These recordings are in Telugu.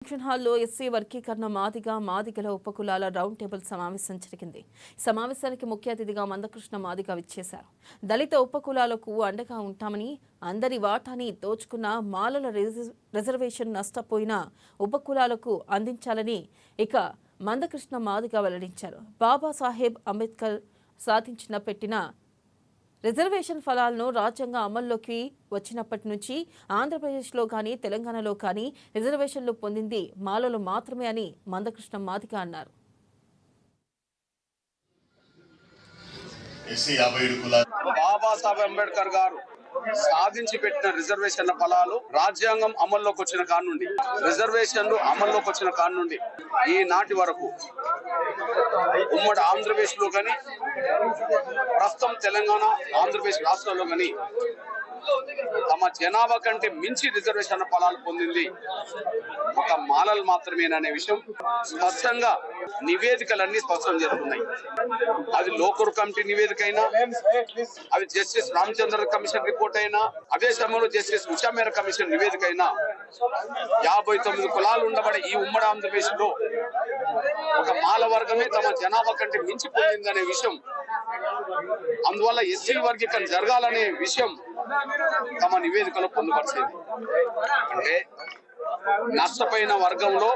ఫంక్షన్ హాల్లో ఎస్సీ వర్గీకరణ మాదిగల ఉపకులాల రౌండ్ టేబుల్ సమావేశం జరిగింది. సమావేశానికి ముఖ్య అతిథిగా మందకృష్ణ మాదిగ విచ్చేశారు. దళిత ఉపకులాలకు అండగా ఉంటామని, అందరి వాటాని దోచుకున్న మాలల రిజర్వేషన్ నష్టపోయిన ఉపకులాలకు అందించాలని ఇక మందకృష్ణ మాదిగ వెల్లడించారు. బాబాసాహెబ్ అంబేద్కర్ పెట్టిన రిజర్వేషన్ ఫలాలను రాజ్యాంగం అమల్లోకి వచ్చినప్పటి నుంచి ఆంధ్రప్రదేశ్లో కానీ తెలంగాణలో కానీ రిజర్వేషన్లు పొందింది మాలలు మాత్రమే అని మందకృష్ణ మాదిగ అన్నారు. బాబాసాహెబ్ అంబేద్కర్ గారు సాధించి పెట్టిన రిజర్వేషన్ల ఫలాలు రాజ్యాంగం అమల్లోకి వచ్చిన కానుండి, రిజర్వేషన్లు అమల్లోకి వచ్చిన కానుండి ఈనాటి వరకు ఉమ్మడి ఆంధ్రప్రదేశ్ లో కానీ ప్రస్తుతం తెలంగాణ ఆంధ్రప్రదేశ్ రాష్ట్రాల్లో కానీ తమ జనాభా కంటే మించి రిజర్వేషన్ ఫలాలు పొందింది ఒక మాలలు మాత్రమేననే విషయం స్పష్టంగా నివేదికలన్నీ స్పష్టం చేస్తున్నాయి. అది లోకూర్ కమిటీ నివేదిక అయినా, అది జస్టిస్ రామచంద్ర కమిషన్ రిపోర్ట్ అయినా, అదే సమయంలో జస్టిస్ ఉషా మేర కమిషన్ నివేదిక అయినా 59 కులాలు ఉండబడే ఈ ఉమ్మడి ఆంధ్రప్రదేశ్ లో ఒక మాల వర్గమే తమ జనాభా కంటే మించి పొందిందనే విషయం, అందువల్ల ఎస్సీ వర్గీకరణ జరగాలనే విషయం తమ నివేదికలో పొందుపరిచింది. అంటే నష్టపోయిన వర్గంలో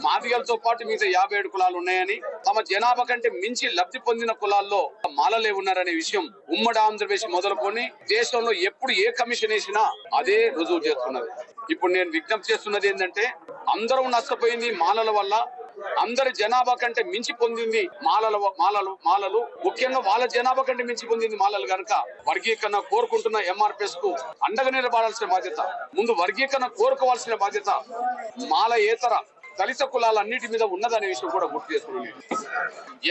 మాదిగలతో పాటు మిగతా 57 కులాలు ఉన్నాయని, తమ జనాభా కంటే మించి లబ్ధి పొందిన కులాల్లో మాలలే ఉన్నారనే విషయం ఉమ్మడి ఆంధ్రప్రదేశ్ మొదలుకొని దేశంలో ఎప్పుడు ఏ కమిషన్ వేసినా అదే రుజువు చేస్తున్నది. ఇప్పుడు నేను విజ్ఞప్తి చేస్తున్నది ఏంటంటే, అందరూ నష్టపోయింది మాలల వల్ల, అందరి జనాభా కంటే మించి పొందింది మాలలు ముఖ్యంగా వాళ్ళ జనాభా కంటే మించి పొందింది మాలలు కనుక వర్గీకరణ కోరుకుంటున్న ఎంఆర్పిఎస్ కు అండగా నిలబడాల్సిన బాధ్యత, ముందు వర్గీకరణ కోరుకోవాల్సిన బాధ్యత మాలయేతర దళిత కులాలన్నిటి మీద ఉన్నదనే విషయం కూడా గుర్తు చేస్తున్నాను.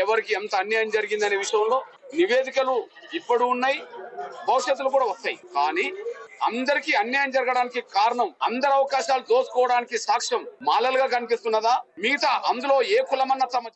ఎవరికి ఎంత అన్యాయం జరిగిందనే విషయంలో నివేదికలు ఇప్పుడు ఉన్నాయి, భవిష్యత్తులో కూడా వస్తాయి. కానీ అందరికీ అన్యాయం జరగడానికి కారణం, అందరి అవకాశాలు దోచుకోవడానికి సాక్ష్యం మాలలుగా కనిపిస్తున్నదా? మిగతా అందులో ఏ కులమన్నా తమ